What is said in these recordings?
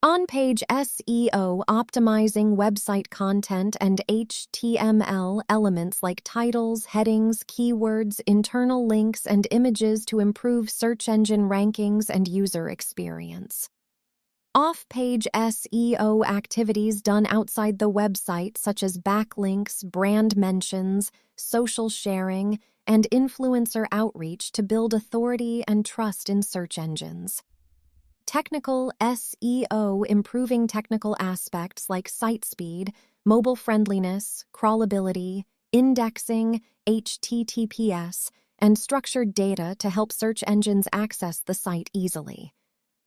On-page SEO, optimizing website content and HTML elements like titles, headings, keywords, internal links, and images to improve search engine rankings and user experience. Off-page SEO activities done outside the website, such as backlinks, brand mentions, social sharing, and influencer outreach to build authority and trust in search engines. Technical SEO, improving technical aspects like site speed, mobile friendliness, crawlability, indexing, HTTPS, and structured data to help search engines access the site easily.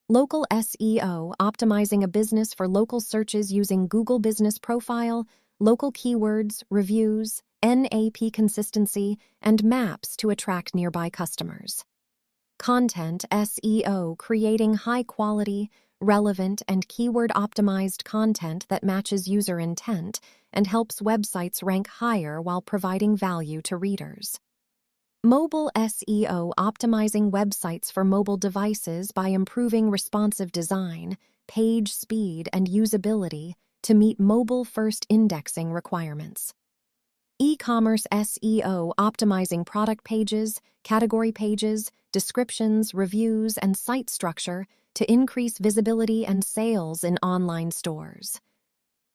Local SEO, optimizing a business for local searches using Google Business Profile, local keywords, reviews, NAP consistency, and maps to attract nearby customers. Content SEO, creating high-quality, relevant, and keyword-optimized content that matches user intent and helps websites rank higher while providing value to readers. Mobile SEO, optimizing websites for mobile devices by improving responsive design, page speed, and usability to meet mobile-first indexing requirements. E-commerce SEO, optimizing product pages, category pages, descriptions, reviews, and site structure to increase visibility and sales in online stores.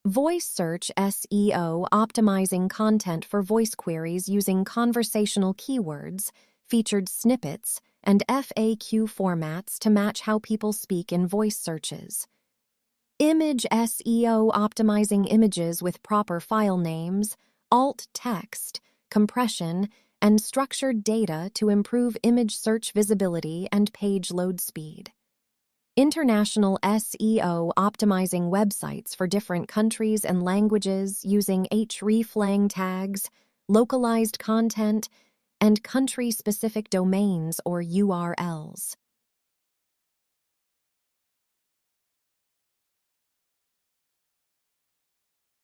Voice search SEO, optimizing content for voice queries using conversational keywords, featured snippets, and FAQ formats to match how people speak in voice searches. Image SEO, optimizing images with proper file names, alt text, compression, and structured data to improve image search visibility and page load speed. International SEO, optimizing websites for different countries and languages using hreflang tags, localized content, and country-specific domains or URLs.